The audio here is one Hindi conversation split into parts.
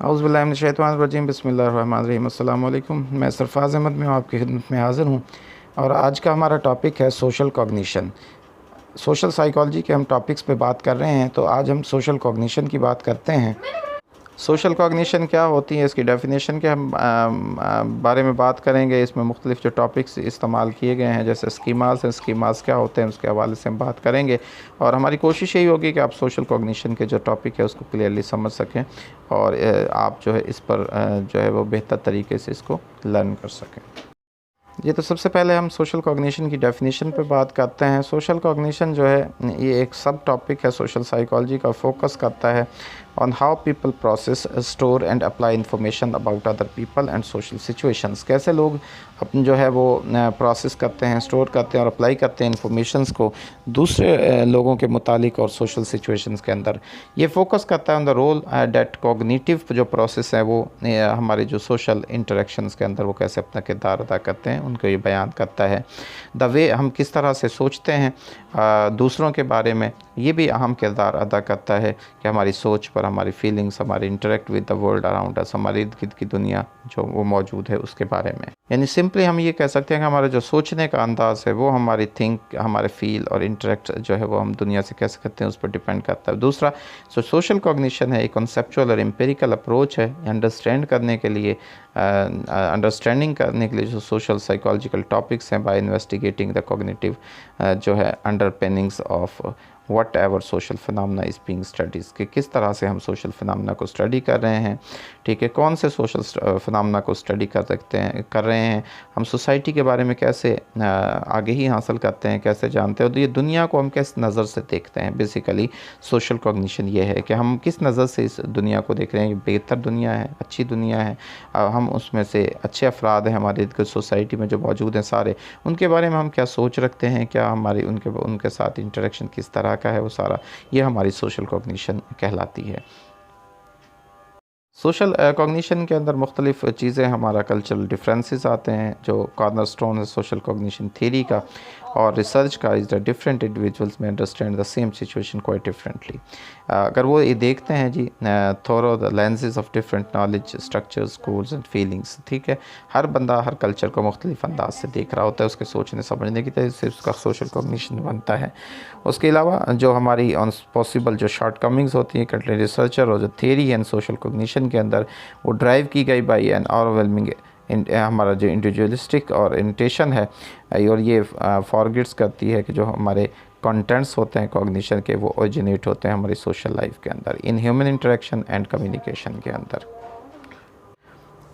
औज़ुबिल्लाहिमिनश्शैतानिर्रजीम बिस्मिल्लाहिर्रहमानिर्रहीम। अस्सलाम वालेकुम। मैं सरफ़राज़ अहमद में आपकी खिदमत में हाज़िर हूँ और आज का हमारा टॉपिक है सोशल कॉग्निशन। सोशल साइकोलॉजी के हम टॉपिक्स पे बात कर रहे हैं, तो आज हम सोशल कॉग्निशन की बात करते हैं। सोशल कॉग्निशन क्या होती है, इसकी डेफिनेशन के हम बारे में बात करेंगे। इसमें मुख्तलिफ़ जो टॉपिक्स इस्तेमाल किए गए हैं, जैसे स्कीमास हैं, स्कीमास क्या होते हैं उसके हवाले से हम बात करेंगे। और हमारी कोशिश यही होगी कि आप सोशल कॉग्निशन के जो टॉपिक है उसको क्लियरली समझ सकें और आप जो है इस पर जो है वो बेहतर तरीके से इसको लर्न कर सकें। ये तो सबसे पहले हम सोशल कॉग्निशन की डेफिनेशन पे बात करते हैं। सोशल कॉग्निशन जो है ये एक सब टॉपिक है सोशल साइकोलॉजी का, फोकस करता है on how people process, store and apply information about other people and social situations. कैसे लोग अपन जो है वो प्रोसेस करते हैं, स्टोर करते हैं और अप्लाई करते हैं इंफॉर्मेशंस को दूसरे लोगों के मुतालिक और सोशल सिचुएशंस के अंदर। ये फोकस करता है on the role that cognitive जो प्रोसेस है वो हमारे जो सोशल इंटरेक्शंस के अंदर वो कैसे अपना किरदार अदा करते हैं उनको ये बयान करता है। द वे हम किस तरह से सोचते हैं दूसरों के बारे में, ये भी अहम किरदार अदा करता है कि हमारी सोच पर, हमारी फीलिंग्स, हमारी interact with the world around us, हमारे इर्द गिर्द की दुनिया जो वो मौजूद है उसके बारे में। यानी सिंपली हम ये कह सकते हैं कि हमारा जो सोचने का अंदाज़ है वो हमारी हमारे फील और इंटरेक्ट जो है वो हम दुनिया से कैसे करते हैं उस पर डिपेंड करता है। दूसरा सोशल कॉग्निशन है एक कॉन्सेप्चुअल और एम्पिरिकल अप्रोच है अंडरस्टैंडिंग करने के लिए जो सोशल साइकोलॉजिकल टॉपिक्स हैं बाय इन्वेस्टिगेटिंग द कॉग्निटिव जो है underpinnings of what ever social phenomena is being studies, कि किस तरह से हम सोशल फिनोमेना को स्टडी कर रहे हैं। ठीक है, कौन से सोशल फिनोमेना को स्टडी कर रहे हैं, हम सोसाइटी के बारे में कैसे आगे ही हासिल करते हैं, कैसे जानते हैं, तो ये दुनिया को हम किस नज़र से देखते हैं। बेसिकली सोशल कॉग्निशन ये है कि हम किस नज़र से इस दुनिया को देख रहे हैं। ये बेहतर दुनिया है, अच्छी दुनिया है, हम उसमें से अच्छे अफराद हैं हमारे सोसाइटी में जो मौजूद हैं सारे, उनके बारे में हम क्या सोच रखते हैं, क्या हमारी उनके साथ इंटरेक्शन किस तरह का है, वो सारा ये हमारी सोशल कॉग्निशन कहलाती है। सोशल कॉग्निशन के अंदर मुख्तलिफ़ चीज़ें, हमारा कल्चरल डिफरेंसेस आते हैं जो कॉर्नर स्टोन है सोशल कॉग्निशन थ्योरी का और रिसर्च का। इज़ द डिफरेंट इंडिविजुअल्स में understand the same situation quite differently. अगर वो ये देखते हैं जी through the lenses of different knowledge structures, goals and feelings. ठीक है, हर बंदा हर कल्चर को मुख्तलिफ अंदाज से देख रहा होता है, उसके सोचने समझने की तरह से उसका सोशल कॉग्निशन बनता है। उसके अलावा जो हमारी ऑन पॉसिबल जो शॉर्ट कमिंग्स होती हैं कंट्री रिसर्चर और जो थ्योरी एंड सोशल कॉग्निशन के अंदर वो ड्राइव की गई बाई एन ओवरवेलमिंग हमारा जो इंडिविजुअलिस्टिक ओरिएंटेशन है और ये फॉरगेट्स करती है कि जो हमारे कंटेंट्स होते हैं कॉग्निशन के वो ओरिजिनेट होते हैं हमारी सोशल लाइफ के अंदर, in human interaction and communication के अंदर।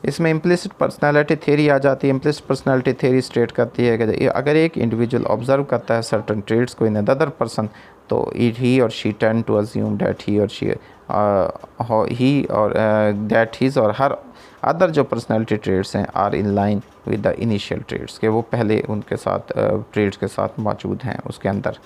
इसमें इम्प्लिसिट पर्सनालिटी थ्योरी आ जाती है। इम्प्लिसिट पर्सनालिटी थ्योरी स्टेट करती है कि अगर एक इंडिविजुअल ऑब्जर्व करता है सर्टन ट्रेड्स को इन अदर पर्सन, तो he or she tend to assume that he or that his or her other जो पर्सनालिटी ट्रेड्स हैं are in line with the initial traits, के वो पहले उनके साथ ट्रेड्स के साथ मौजूद हैं उसके अंदर।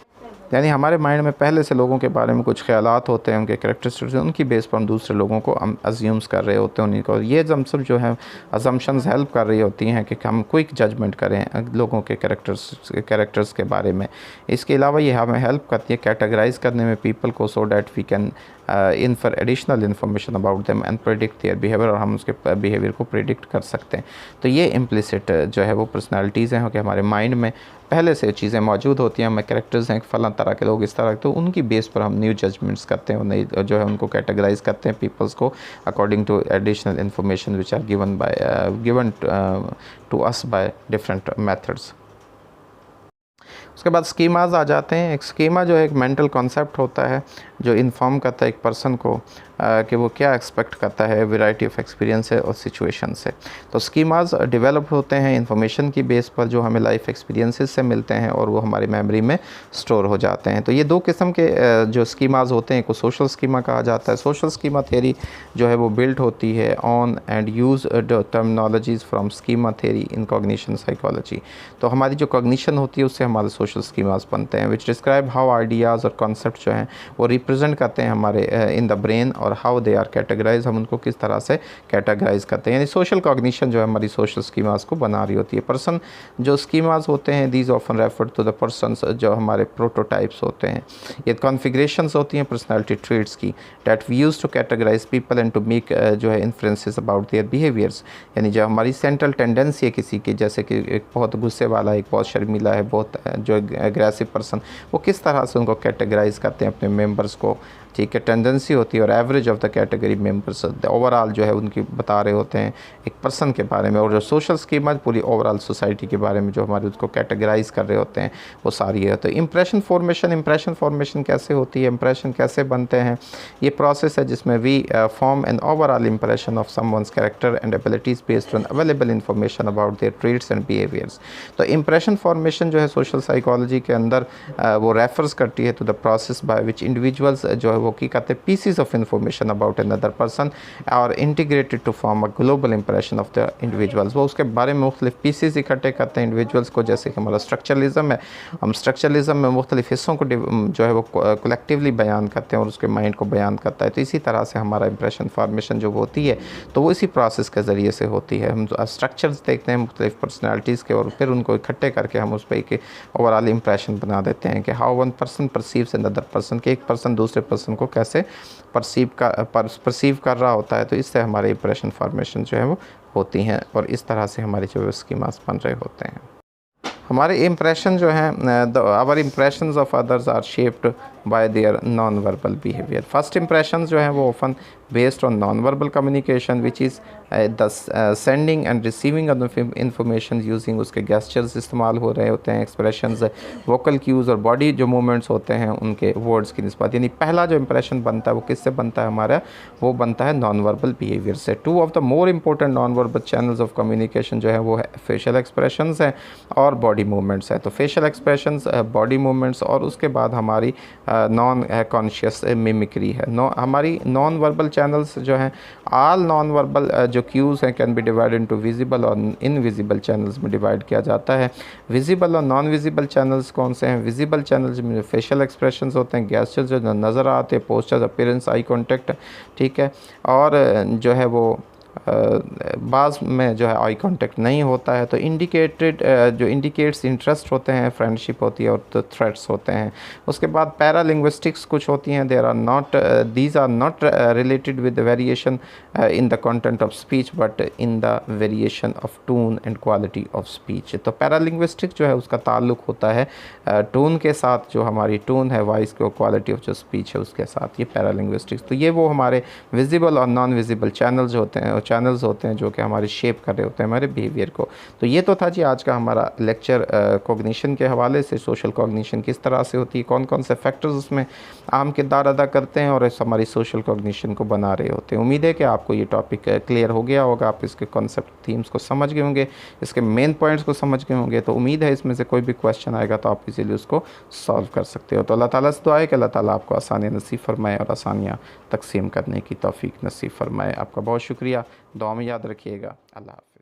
यानी हमारे माइंड में पहले से लोगों के बारे में कुछ ख्यालात होते हैं, उनके कैरेक्टरिस्टिक्स, उनकी बेस पर हम दूसरे लोगों को हम अज्यूम्स कर रहे होते हैं उन्हीं को। ये सब जो है अजम्पशंस हेल्प कर रही होती हैं कि हम क्विक जजमेंट करें लोगों के कैरेक्टर्स के बारे में। इसके अलावा ये हमें हेल्प करती है कैटेगराइज करने में पीपल को, so that we can infer additional information about them and predict their behaviour, और हम उसके बिहेवियर को प्रेडिक्ट कर सकते हैं। तो ये इम्प्लिसिट जो है वो पर्सनालिटीज़ हैं कि हमारे माइंड में पहले से चीज़ें मौजूद होती हैं, हमें कैरेक्टर्स हैं फलां तरह के लोग इस तरह, तो उनकी बेस पर हम न्यू जजमेंट्स करते हैं, नई जो है उनको कैटेगराइज करते हैं पीपल्स को according to additional information which are given to us by different methods. उसके बाद स्कीमाज आ जाते हैं। एक स्कीमा जो है एक मेंटल कॉन्सेप्ट होता है जो इन्फॉर्म करता है एक पर्सन को कि वो क्या एक्सपेक्ट करता है वैरायटी ऑफ एक्सपीरियंस है और सिचुएशन से। तो स्कीमाज डेवलप होते हैं इंफॉर्मेशन की बेस पर जो हमें लाइफ एक्सपीरियंसेस से मिलते हैं और वो हमारी मेमोरी में स्टोर हो जाते हैं। तो ये दो किस्म के जो स्कीमाज होते हैं, को सोशल स्कीमा कहा जाता है। सोशल स्कीमा थ्योरी जो है वो बिल्ट होती है on and use terminologies from schema theory in cognition psychology. तो हमारी जो कॉग्निशन होती है उससे हमारे सोशल स्कीमाज बनते हैं विच डिस्क्राइब हाउ आइडियाज़ और कॉन्सेप्ट जो हैं वो रिप्रेजेंट करते हैं हमारे इन द ब्रेन, और हाउ दे आर कैटेगराइज, हम उनको किस तरह से कैटेगराइज करते हैं। यानी सोशल कॉग्निशन जो है हमारी सोशल स्कीमास को बना रही होती है। पर्सन जो स्कीमास होते हैं, these often refer to the persons, जो हमारे प्रोटोटाइप्स होते हैं, ये कॉन्फ़िगरेशंस होती हैं पर्सनैलिटी ट्रेट्स की, that we use to categorise people and to make जो है इन्फ्लुएंसेस अबाउट देयर बिहेवियर्स। यानी जो हमारी सेंट्रल टेंडेंसी है किसी की, जैसे कि एक बहुत गुस्से वाला, एक बहुत शर्मीला है, बहुत जो एग्रेसिव पर्सन, वो किस तरह से उनको कैटेगराइज करते हैं अपने मेंबर्स को, ठीक है, टेंडेंसी होती है। और average of the category members overall जो है उनकी बता रहे होते हैं एक पर्सन के बारे में। और जो सोशल स्कीमा पूरी ओवरऑल सोसाइटी के बारे में जो हमारे उसको कैटेगराइज कर रहे होते हैं वो सारी है। तो इंप्रेशन फॉर्मेशन कैसे होती है, इंप्रेशन कैसे बनते हैं, ये प्रोसेस है जिसमें we form an overall impression of someone's character and abilities based on available information about their traits and behaviours. तो इंप्रेशन फॉर्मेशन जो है सोशल साइकोलॉजी के अंदर वो रेफर्स करती है to the process by which individuals जो है वो की कहते हैं pieces of information about another person और integrated to form a global impression of the individuals. वो उसके बारे में मुख्तलिफ पीसीज इकट्ठे करते हैं इंडिविजुअल्स को, जैसे कि हमारा स्ट्रक्चरलिज्म है, हम स्ट्रक्चरलिज्म में मुख्तलिफ हिस्सों को जो है वो कलेक्टिवली बयान करते हैं और उसके माइंड को बयान करता है। तो इसी तरह से हमारा इंप्रेशन फॉर्मेशन जो होती है तो वो इसी प्रोसेस के ज़रिए से होती है। हम स्ट्रक्चर्स देखते हैं मुख्तलिफ पर्सनैलिटीज़ के और फिर उनको इकट्ठे करके हम उस पर एक ओवरऑल इंप्रेशन बना देते हैं कि how one person perceives another person, के एक पर्सन दूसरे पर्सन को कैसे परसीव कर रहा होता है। तो इससे हमारे इंप्रेशन फॉर्मेशन जो है वो होती हैं और इस तरह से हमारी जो स्कीमास बन रहे होते हैं। हमारे इम्प्रेशन जो हैं, our impressions of others are shaped by their non verbal behaviour. First impressions जो हैं वो often based on non verbal communication which is the sending and receiving of information using, उसके गेस्चर्स इस्तेमाल हो रहे होते हैं, एक्सप्रेशंस, वोकल क्यूज़ और बॉडी जो मूवमेंट्स होते हैं उनके वर्ड्स की निस्बत। यानी पहला जो इंप्रेशन बनता है वो किससे बनता है हमारा, वो बनता है नॉन वर्बल बिहेवियर से। Two of the more important non verbal channels of communication जो है वो है फेशियल एक्सप्रेशंस हैं और बॉडी मूवमेंट्स हैं। तो फेशियल एक्सप्रेशंस, बॉडी मूवमेंट्स और उसके बाद हमारी नॉन कॉन्शियस मिमिक्री है। हमारी नॉन वर्बल चैनल्स जो हैं, ऑल नॉन वर्बल जो क्यूज़ हैं can be divided into visible और इनविजिबल चैनल्स में डिवाइड किया जाता है। विजिबल और नॉन विजिबल चैनल्स कौन से हैं? विजिबल चैनल्स में फेशियल एक्सप्रेशंस होते हैं, गेस्चर्स जो नज़र आते हैं, पोस्चर्स, अपीयरेंस, आई कॉन्टेक्ट, ठीक है, और जो है वो बाज़ में जो है आई कांटेक्ट नहीं होता है। तो जो इंडिकेट्स इंटरेस्ट होते हैं, फ्रेंडशिप होती है और तो थ्रेट्स होते हैं। उसके बाद पैरालिंग्विस्टिक्स कुछ होती हैं, these are not related with variation in the content of speech but in the variation of tone and quality of speech. तो पैरालिंग्विस्टिक जो है उसका ताल्लुक होता है टोन के साथ, जो हमारी टोन है वॉइस की, क्वालिटी ऑफ जो स्पीच है उसके साथ, ये पैरालिंग्विस्टिक्स। तो ये वो हमारे विजिबल और नॉन विजिबल चैनल्स होते हैं जो कि हमारे शेप कर रहे होते हैं हमारे बिहेवियर को। तो ये तो था जी आज का हमारा लेक्चर कॉग्निशन के हवाले से। सोशल कॉग्निशन किस तरह से होती है, कौन कौन से फैक्टर्स उसमें अहम किरदार अदा करते हैं और हमारी सोशल कॉग्निशन को बना रहे होते हैं। उम्मीद है कि आपको ये टॉपिक क्लियर हो गया होगा, आप इसके कॉन्सेप्ट थीम्स को समझ गए होंगे, इसके मेन पॉइंट्स को समझ गए होंगे। तो उम्मीद है इसमें से कोई भी क्वेश्चन आएगा तो आप इजीली उसको सॉल्व कर सकते हो। तो अल्लाह ताला से दुआ है कि अल्लाह ताला आपको आसानियाँ नसीब फरमाए और आसानियाँ तकसीम करने की तौफीक नसीब फरमाए। आपका बहुत शुक्रिया, दुआ में याद रखिएगा। अल्लाह।